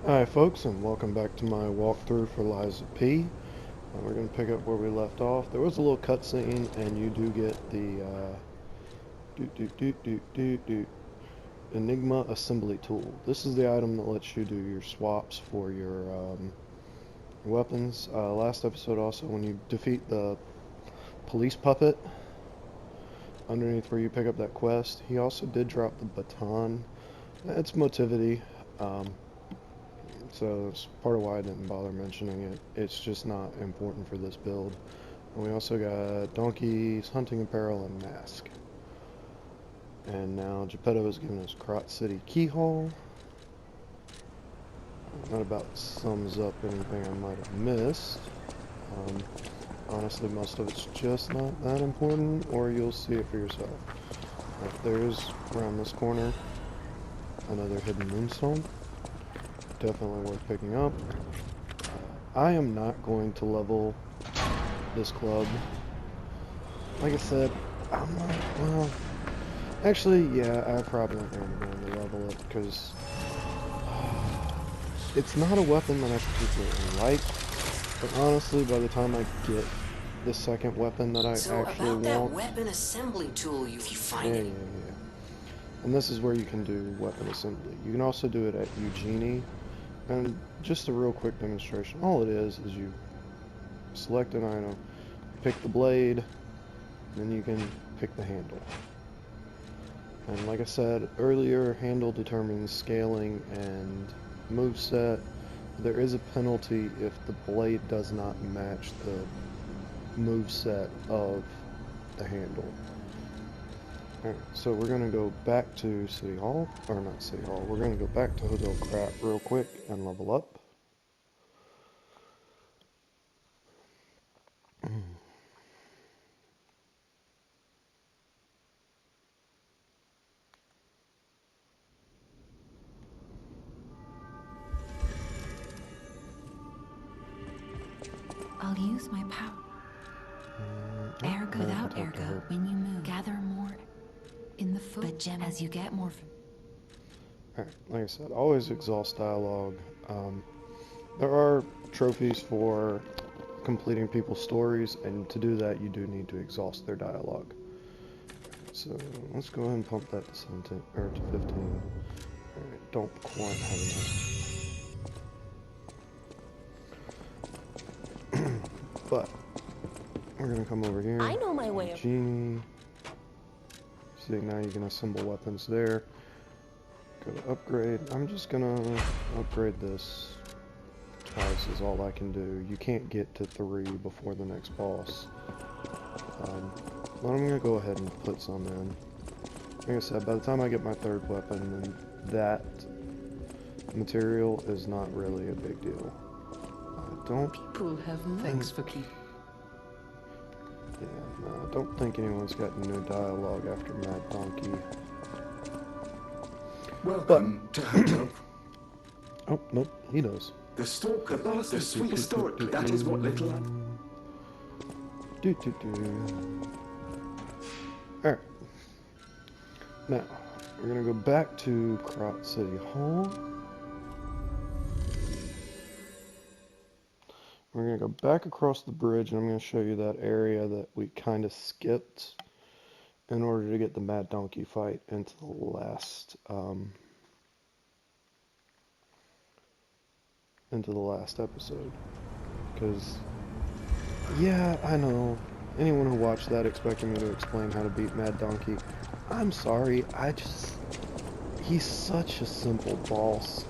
Hi folks, and welcome back to my walkthrough for Liza P. We're going to pick up where we left off. There was a little cutscene, and you do get the Enigma Assembly Tool. This is the item that lets you do your swaps for your weapons. Last episode also, when you defeat the police puppet, underneath where you pick up that quest, he also did drop the baton. It's motivity. So it's part of why I didn't bother mentioning it. It's just not important for this build. And we also got donkeys, hunting apparel, and mask. And now Geppetto has given us Krat City Keyhole. That about sums up anything I might have missed. Honestly, most of it's just not that important, or you'll see it for yourself. There's, around this corner, another hidden moonstone. Definitely worth picking up. I am not going to level this club. Like I said, I'm not, well, actually, yeah, I probably am going to level it, because it's not a weapon that I particularly like, but honestly, by the time I get the second weapon that I actually want... So about that weapon assembly tool, if you find it... Yeah. And this is where you can do weapon assembly. You can also do it at Eugenie. And just a real quick demonstration, all it is you select an item, pick the blade, then you can pick the handle. And like I said earlier, handle determines scaling and moveset. There is a penalty if the blade does not match the moveset of the handle. Alright, so we're going to go back to City Hall, or not City Hall, we're going to go back to Hotel Krat real quick and level up. I'll use my power. Ergo without ergo, when you move, gather more in the foot. But gem as you get more. Alright, like I said, always exhaust dialogue. There are trophies for completing people's stories, and to do that you do need to exhaust their dialogue. So let's go ahead and pump that to 17 or to 15. Alright, don't quite have enough. But we're gonna come over here. I know my way. Genie. See, now you can assemble weapons there. Go to upgrade. I'm just gonna upgrade this twice is all I can do. You can't get to 3 before the next boss. But I'm gonna go ahead and put some in. Like I said, by the time I get my third weapon, then that material is not really a big deal. I don't... People have thanks for keeping... Yeah, no, I don't think anyone's got new dialogue after Mad Donkey. Welcome to Hotel. Oh, nope, he does. The stalker, the sweet stalker, that is what little... Alright. Now, we're gonna go back to Krat City Hall. We're gonna go back across the bridge, and I'm gonna show you that area that we kind of skipped in order to get the Mad Donkey fight into the last episode. Because, yeah, I know anyone who watched that expected me to explain how to beat Mad Donkey. I'm sorry, he's such a simple boss.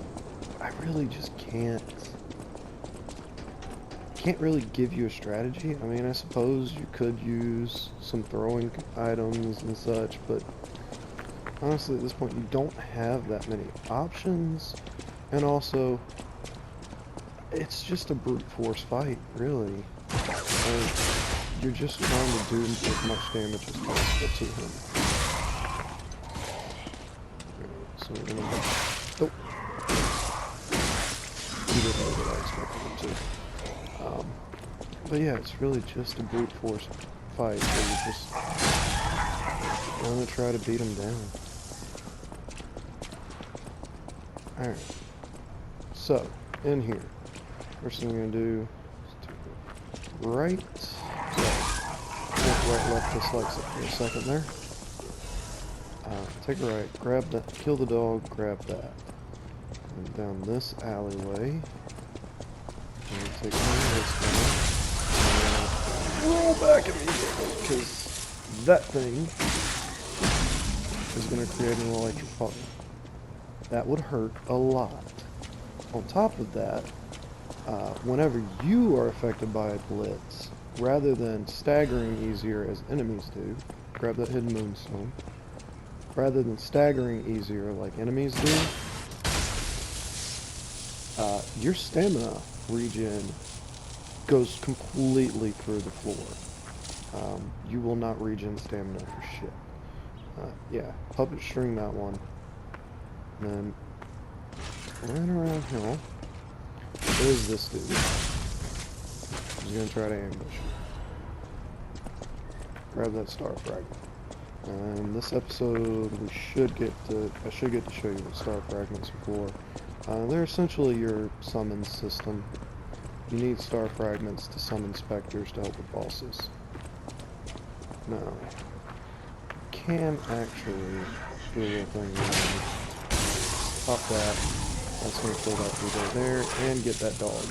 I really just can't really give you a strategy. I mean, I suppose you could use some throwing items and such, but honestly at this point you don't have that many options, and also it's just a brute force fight, really. Like, you're just trying to do as much damage as possible to him. So we're gonna oh, he did what I expected him to. But yeah, it's really just a brute force fight where you just gonna try to beat him down. Alright. So, in here, first thing we're going to do is take a right, right, left, dislikes it for a second there. Take a right, grab that, kill the dog, grab that. And down this alleyway, and take this down, and roll back immediately, because that thing is going to create an electric fire. That would hurt a lot. On top of that, whenever you are affected by a blitz, rather than staggering easier as enemies do, grab that hidden moonstone, rather than staggering easier like enemies do, your stamina regen goes completely through the floor. You will not regen stamina for shit. Yeah, puppet string that one. And then, right around here, there's this dude. He's gonna try to ambush you. Grab that star fragment. And this episode, I should get to show you what star fragments are for. They're essentially your summon system. You need star fragments to summon specters to help with bosses. Now, you can actually do a little thing around. Pop that. That's going to kill that dude right there, and get that dog.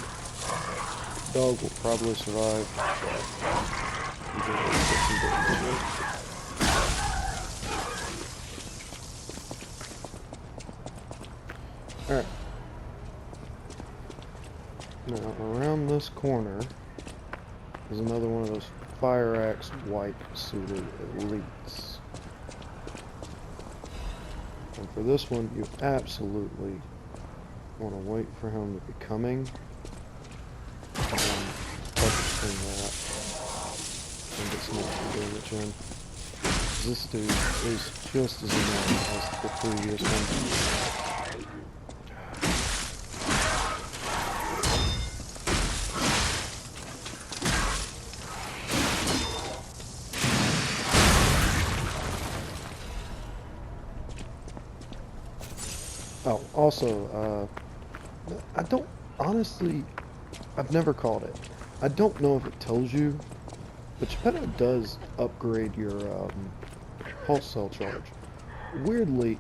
Dog will probably survive. You can get some damage. Alright. Now, around this corner is another one of those Fire Axe white suited elites. And for this one, you absolutely want to wait for him to be coming. And then puppet that. And get some extra damage in. This dude is just as annoying as the previous one. Oh, also, I don't, honestly, I've never caught it. I don't know if it tells you, but Geppetto does upgrade your pulse cell charge. Weirdly,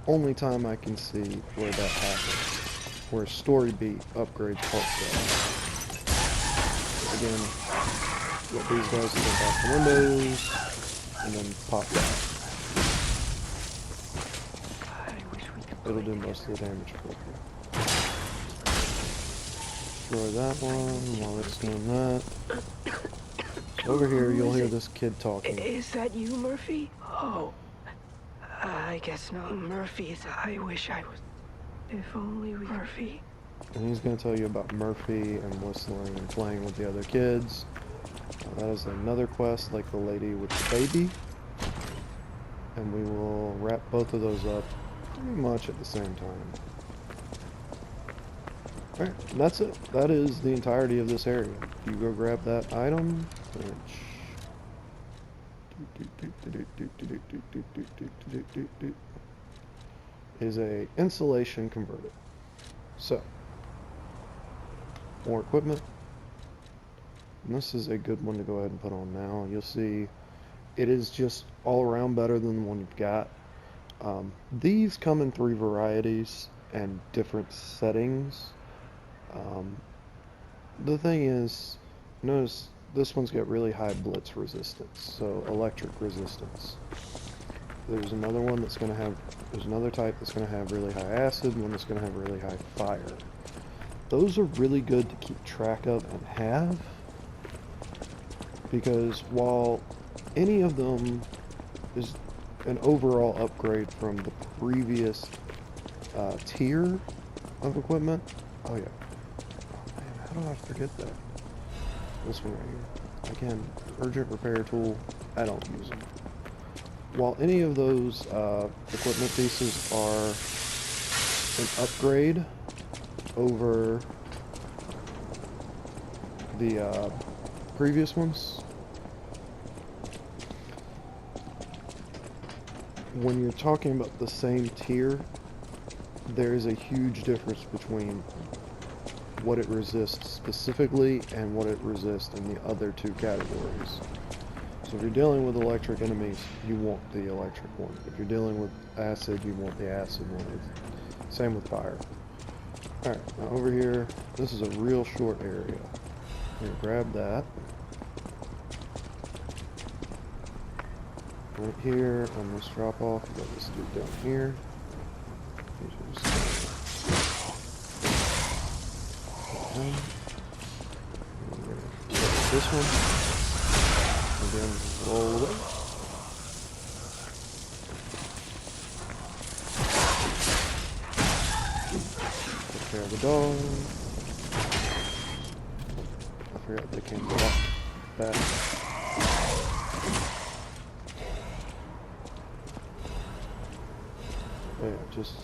only time I can see where that happens, where Story Beat upgrades pulse cell. Again, let these guys jump off the windows, and then pop that. It'll do most of the damage for you. Destroy that one while it's doing that. Over here, you'll hear this kid talking. Is that you, Murphy? Oh, I guess not. Murphy, I wish I was. If only we. Murphy. And he's going to tell you about Murphy and whistling and playing with the other kids. That is another quest, like the lady with the baby. And we will wrap both of those up pretty much at the same time. Alright, that's it. That is the entirety of this area. You go grab that item, which is a insulation converter. So, more equipment. And this is a good one to go ahead and put on now. You'll see it is just all around better than the one you've got. These come in 3 varieties and different settings. The thing is, notice this one's got really high blitz resistance, so electric resistance. There's another one that's going to have, there's another type that's going to have really high acid, one that's going to have really high fire. Those are really good to keep track of and have, because while any of them is an overall upgrade from the previous tier of equipment. Oh yeah. Oh man, how do I forget that? This one right here. Again, urgent repair tool. I don't use them. While any of those equipment pieces are an upgrade over the previous ones, when you're talking about the same tier, there is a huge difference between what it resists specifically and what it resists in the other two categories. So if you're dealing with electric enemies, you want the electric one. If you're dealing with acid, you want the acid one. Same with fire. Alright, now over here, this is a real short area. I'm going to grab that. Right here, on this drop off, you got this dude down here. This one, and then roll away. Take care of the dog. I forgot they came back. Yeah, just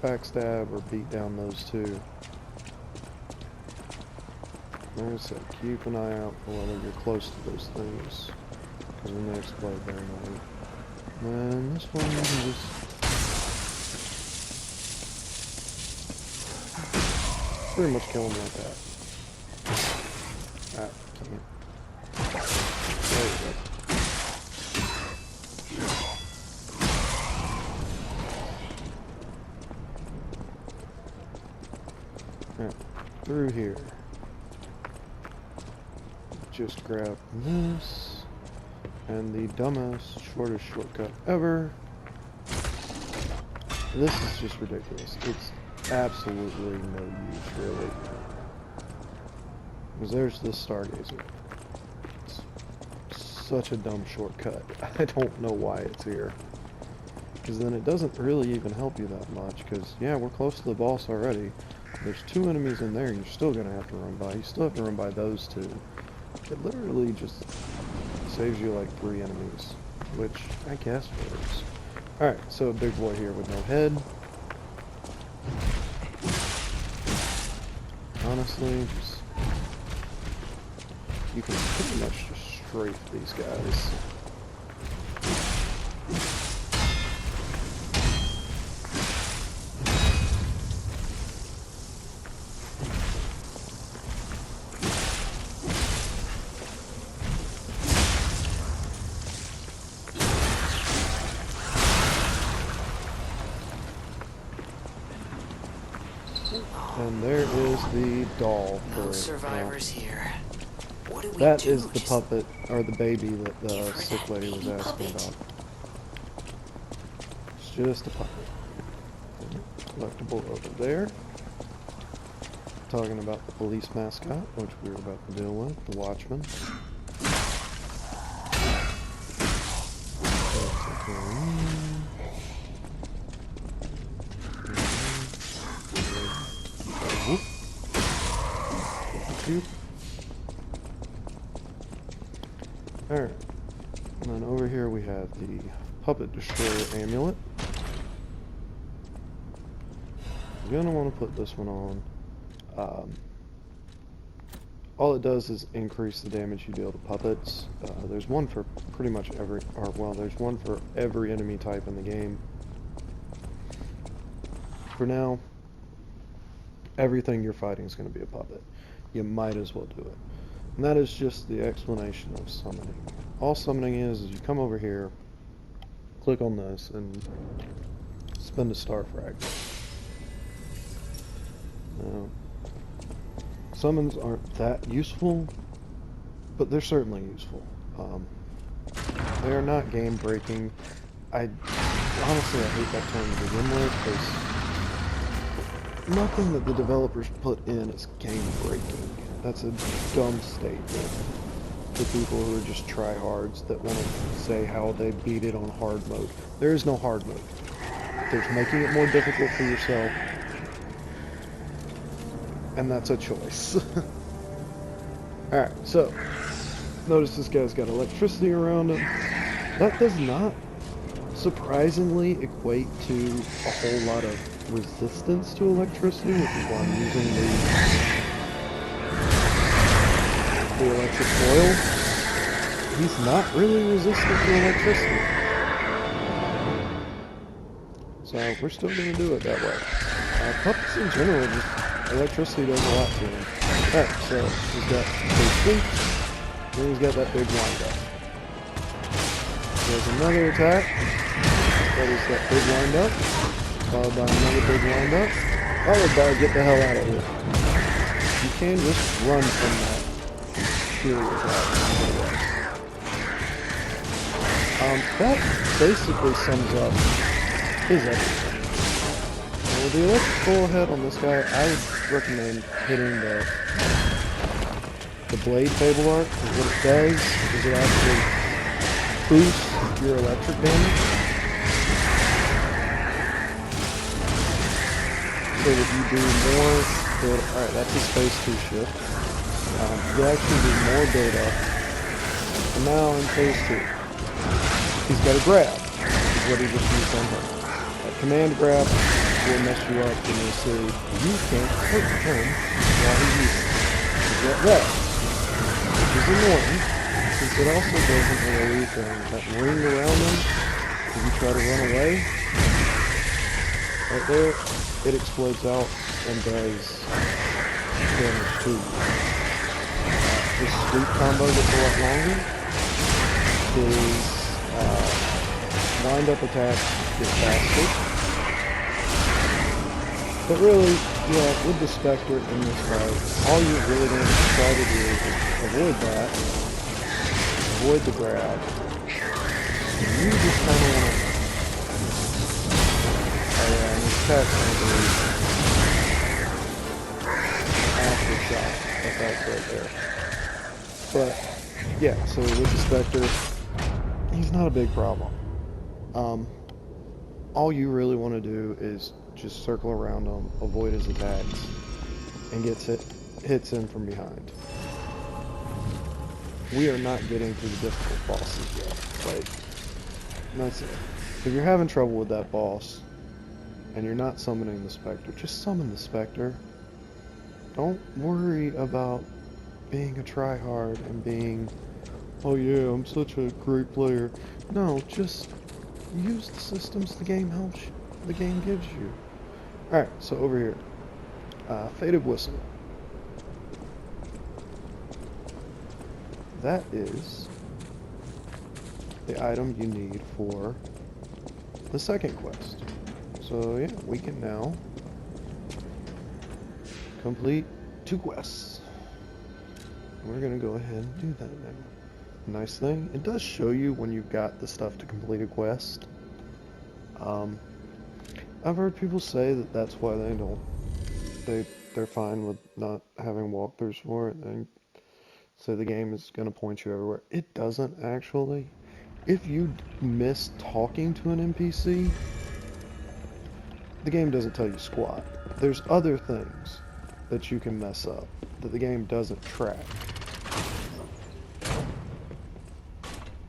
backstab or beat down those two. Like I said, keep an eye out for whether you're close to those things, because they may explode very late. And this one, you can just... pretty much kill him like that. Ah, can't. There you go. Alright, through here. Just grab this, and the dumbest, shortest shortcut ever. This is just ridiculous. It's absolutely no use, really. Because there's this Stargazer. It's such a dumb shortcut. I don't know why it's here. Because then it doesn't really even help you that much, because, yeah, we're close to the boss already. There's 2 enemies in there, and you're still going to have to run by. You still have to run by those 2. It literally just saves you like 3 enemies, which I guess works. Alright, so a big boy here with no head. Honestly, just... you can pretty much just strafe these guys. And there is the doll for No survivors here. What do we that do? is the puppet, or the baby that the sick lady was asking about. It's just a puppet. Collectible over there. Talking about the police mascot, which we were about to deal with, the Watchman. Alright, and then over here we have the Puppet Destroyer Amulet. You're going to want to put this one on. All it does is increase the damage you deal to puppets. There's one for pretty much every, or well, there's one for every enemy type in the game. For now, everything you're fighting is going to be a puppet. You might as well do it. And that is just the explanation of summoning. All summoning is you come over here, click on this, and spend a star fragment. Now, summons aren't that useful, but they're certainly useful. They are not game breaking. Honestly, I hate that term to begin with, because nothing that the developers put in is game breaking. That's a dumb statement for people who are just tryhards that want to say how they beat it on hard mode. There is no hard mode. There's making it more difficult for yourself, and that's a choice. Alright, so notice this guy's got electricity around him. That does not surprisingly equate to a whole lot of resistance to electricity, which is why I'm using the electric coil. He's not really resistant to electricity. So we're still going to do it that way. Puppets in general, just electricity does a lot to them. Alright, so he's got big sweeps, then he's got that big wind up. There's another attack, that is that big wind up, followed by another big wind up, followed by get the hell out of here. You can just run from that period attack. That basically sums up his everything. Now, with the electrical head on this guy, I would recommend hitting the blade table arc, because what it does is it actually boosts your electric damage, so that you do more build. Alright, that's his phase 2 shift. You actually do more build-up. And now in phase 2, he's got a grab, which is what he just used on her. That command grab will mess you up, and you'll see you can't hurt him while he uses it. He's got that, which is annoying, since it also does an AoE thing. That ring around him, if you try to run away, right there, it explodes out and does damage to you. His sweep combo gets a lot longer. His wind-up attacks get faster. But really, yeah, with the Spectre in this fight, all you're really going to try to do is avoid that, avoid the grab. You just kind of want to... Oh yeah, and his attack's going to be after shot. That's right there. But, yeah, so with the Spectre, he's not a big problem. All you really want to do is just circle around him, avoid his attacks, and hits him from behind. We are not getting to the difficult bosses yet. Like, that's it. If you're having trouble with that boss, and you're not summoning the Spectre, just summon the Spectre. Don't worry about being a tryhard and being, oh yeah, I'm such a great player. No, just use the systems the game gives you. Alright, so over here. Faded Whistle. That is the item you need for the second quest. So yeah, we can now complete 2 quests. We're gonna go ahead and do that now. Nice thing, it does show you when you've got the stuff to complete a quest. I've heard people say that that's why they're fine with not having walkthroughs for it, and say the game is gonna point you everywhere. It doesn't actually. If you miss talking to an NPC, the game doesn't tell you squat. There's other things that you can mess up that the game doesn't track.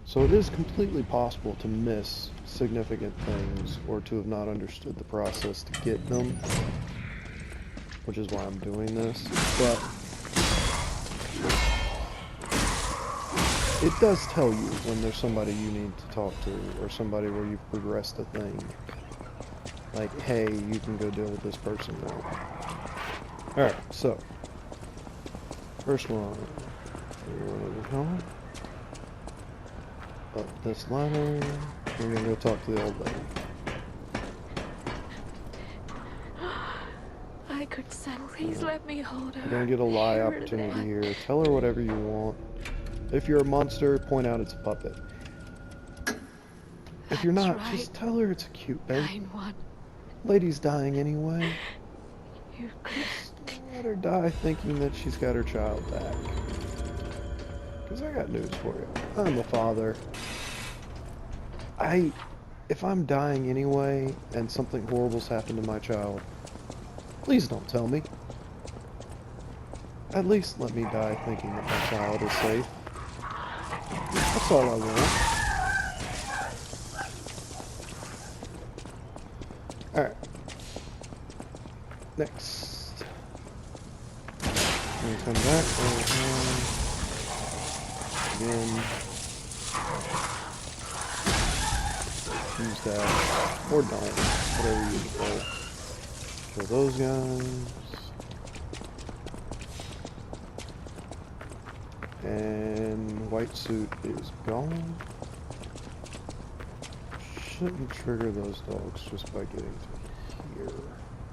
So it is completely possible to miss significant things or to have not understood the process to get them, which is why I'm doing this. But it does tell you when there's somebody you need to talk to or somebody where you've progressed a thing. Like, hey, you can go deal with this person now. Alright, so first one. Up this ladder. We're gonna go talk to the old lady. I could send. Please let me hold her. You're gonna get a lie opportunity here. Tell her whatever you want. If you're a monster, point out it's a puppet. If you're not, just tell her it's a cute baby. Lady's dying anyway. Just let her die thinking that she's got her child back. Because I got news for you. I'm a father. If I'm dying anyway and something horrible's happened to my child, please don't tell me. At least let me die thinking that my child is safe. That's all I want. Alright. Next. We're gonna come back over here. Again. Use that. Or don't. Whatever you prefer. kill those guys. And white suit is gone. Shouldn't trigger those dogs just by getting to here.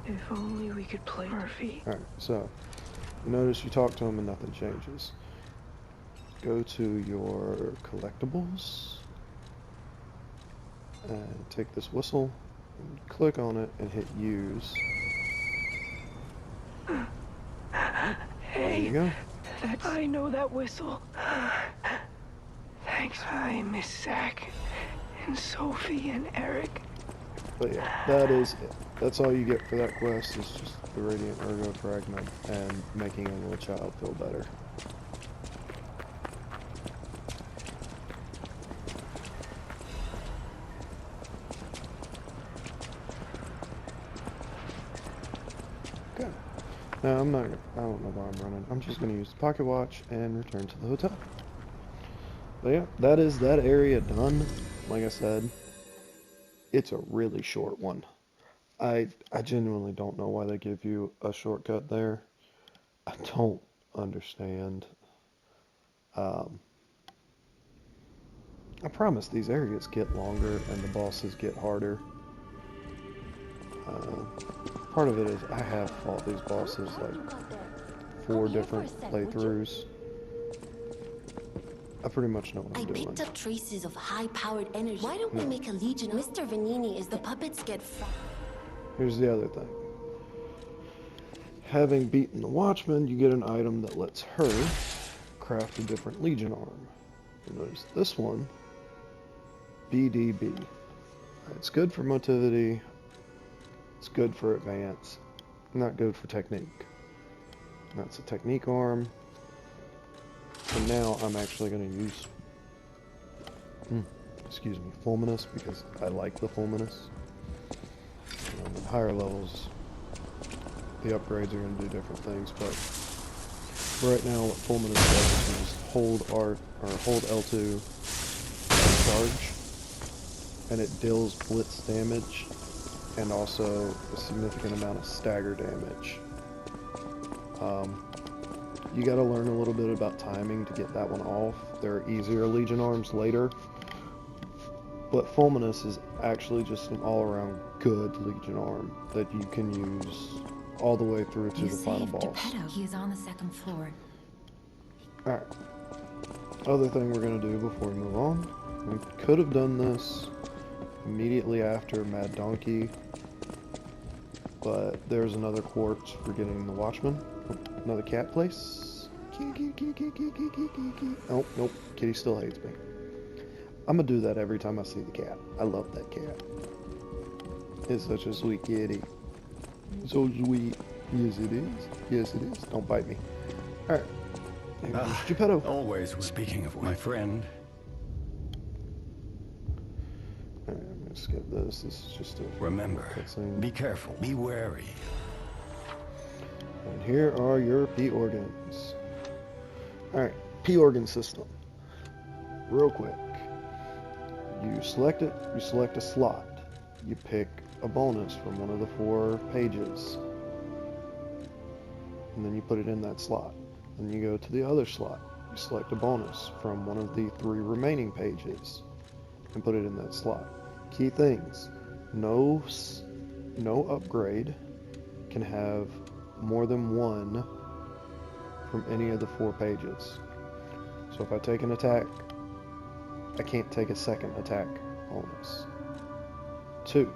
If only we could play Murphy. Alright, so notice you talk to him and nothing changes. Go to your collectibles and take this whistle and click on it and hit use. There you go. I know that whistle. Thanks, I miss Zach and Sophie and Eric. But yeah, that is it. That's all you get for that quest, is just the Radiant Ergo Fragment and making a little child feel better. Okay. Now I don't know why I'm running. I'm just going to use the pocket watch and return to the hotel. But yeah, that is that area done. Like I said, it's a really short one. I genuinely don't know why they give you a shortcut there. I don't understand. I promise these areas get longer and the bosses get harder. Part of it is I have fought these bosses like 4 different playthroughs. I pretty much know what I'm doing. I picked up traces of high-powered energy. Why don't we make a legion? Mr. Vanini is the puppets get Here's the other thing. Having beaten the Watchman, you get an item that lets her craft a different Legion arm. You'll notice this one, BDB. It's good for motivity. It's good for advance. Not good for technique. That's a technique arm. And now I'm actually going to use, excuse me, Fulminous, because I like the Fulminous. At higher levels, the upgrades are going to do different things, but right now what Fulminous does is just hold L2 charge, and it deals blitz damage and also a significant amount of stagger damage. You got to learn a little bit about timing to get that one off. There are easier Legion arms later, but Fulminous is actually just an all-around good Legion arm that you can use all the way through to the final boss. Geppetto. He is on the 2nd floor. Alright. Other thing we're going to do before we move on. We could have done this immediately after Mad Donkey, but there's another quartz for getting the Watchman. Oh, another cat place. Oh, nope. Kitty still hates me. I'm gonna do that every time I see the cat. I love that cat. It's such a sweet kitty. So sweet. Yes, it is. Yes, it is. Don't bite me. Alright. Geppetto. Always speaking of my friend. Alright, I'm gonna skip this. This is just a Remember, cutscene. be careful, be wary. And here are your P organs. Alright, P organ system. Real quick. You select it, you select a slot. You pick a bonus from one of the 4 pages. And then you put it in that slot. Then you go to the other slot. You select a bonus from one of the 3 remaining pages and put it in that slot. Key things. No upgrade can have more than 1 from any of the 4 pages. So if I take an attack, I can't take a second attack bonus. 2,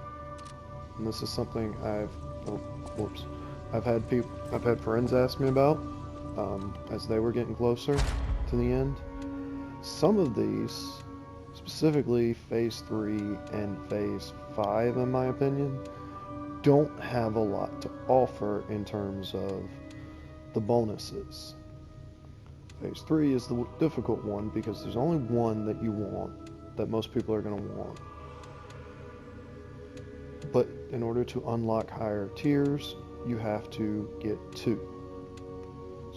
and this is something I've had friends ask me about as they were getting closer to the end. Some of these, specifically Phase 3 and Phase 5 in my opinion, don't have a lot to offer in terms of the bonuses. Phase 3 is the difficult one because there's only one that you want, that most people are going to want. But in order to unlock higher tiers, you have to get 2.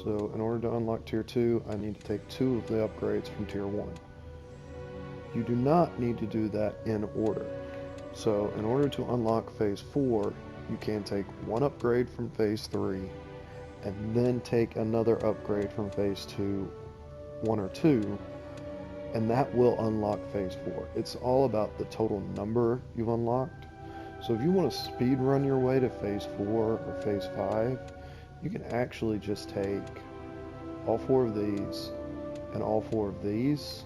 So in order to unlock tier 2, I need to take 2 of the upgrades from tier 1. You do not need to do that in order. So in order to unlock phase 4, you can take one upgrade from phase 3 and then take another upgrade from phase 2, 1 or 2, and that will unlock phase 4. It's all about the total number you've unlocked. So if you want to speed run your way to phase 4 or phase 5, you can actually just take all 4 of these and all 4 of these,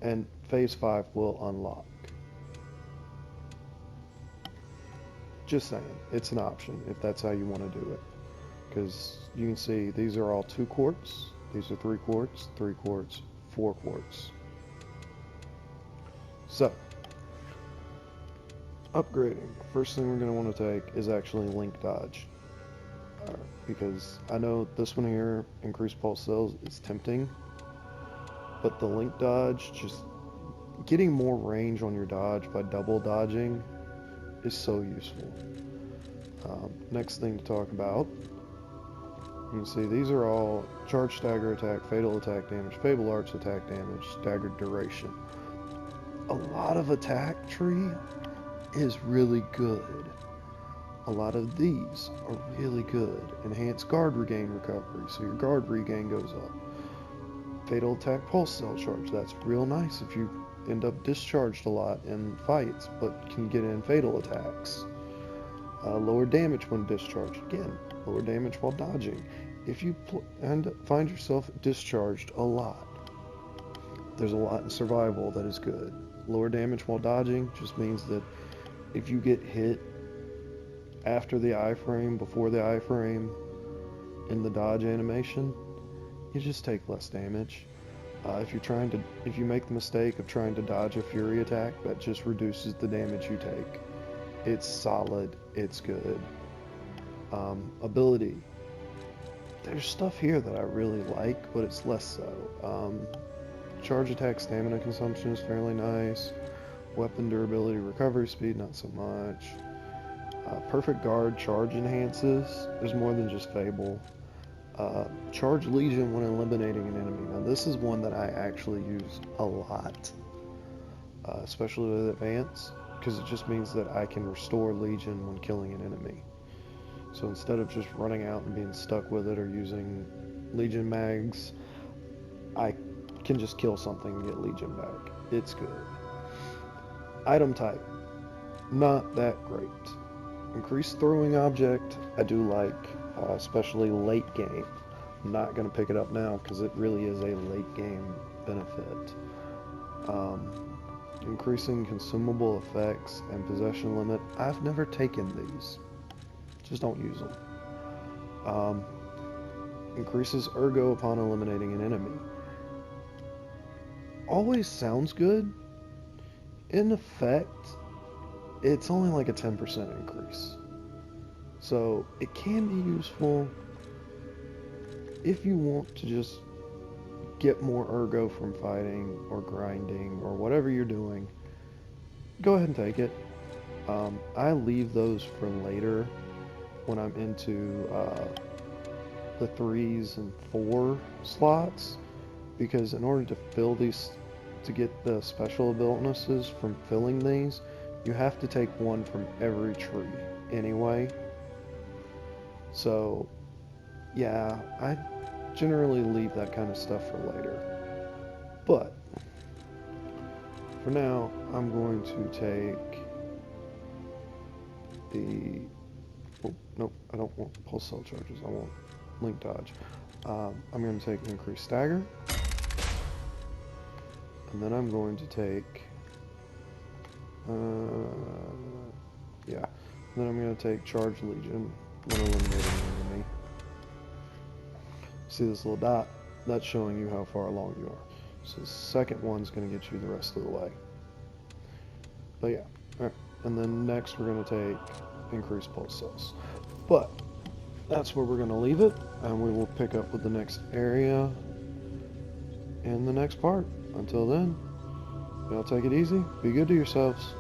and phase 5 will unlock. Just saying, it's an option if that's how you want to do it. Because you can see these are all 2 quartz, these are 3 quartz, 3 quartz, 4 quartz. So, upgrading. First thing we're going to want to take is actually link dodge. Because I know this one here, increased pulse cells, is tempting. But the link dodge, just getting more range on your dodge by double dodging is so useful. Next thing to talk about, you can see these are all charge, stagger attack, fatal attack damage, fable arts attack damage, staggered duration. A lot of attack tree is really good. A lot of these are really good. Enhanced guard regain recovery, so your guard regain goes up. Fatal attack pulse cell charge, that's real nice if you end up discharged a lot in fights, but can get in fatal attacks. Lower damage when discharged, again, lower damage while dodging. If you find yourself discharged a lot, there's a lot in survival that is good. Lower damage while dodging just means that if you get hit after the iframe, before the iframe, in the dodge animation, you just take less damage. If you make the mistake of trying to dodge a fury attack, that just reduces the damage you take. It's solid, it's good. Ability. There's stuff here that I really like, but it's less so. Charge attack stamina consumption is fairly nice. Weapon durability recovery speed, not so much. Perfect guard charge enhances. There's more than just fable. Charge legion when eliminating an enemy. Now this is one that I actually use a lot, especially with advance, because it just means that I can restore legion when killing an enemy. So instead of just running out and being stuck with it or using legion mags, I can just kill something and get legion back. It's good. Item type, not that great. Increased throwing object, I do like, especially late game. I'm not going to pick it up now because it really is a late game benefit. Increasing consumable effects and possession limit, I've never taken these. Just don't use them. Increases ergo upon eliminating an enemy. Always sounds good. In effect, it's only like a 10% increase. So it can be useful if you want to just get more ergo from fighting or grinding or whatever you're doing. Go ahead and take it. I leave those for later when I'm into the 3s and 4 slots, because in order to fill these, to get the special abilities from filling these, you have to take one from every tree anyway. So yeah, I generally leave that kind of stuff for later. But for now, I'm going to take the... Oh, nope, I don't want pulse cell charges. I want link dodge. I'm going to take increased stagger. And then I'm going to take... yeah. And then I'm going to take charge legion when eliminating an enemy. See this little dot? That's showing you how far along you are. So the second one's going to get you the rest of the way. But yeah, alright. And then next we're going to take increased pulse cells. But that's where we're going to leave it, and we will pick up with the next area in the next part. Until then, y'all take it easy, be good to yourselves.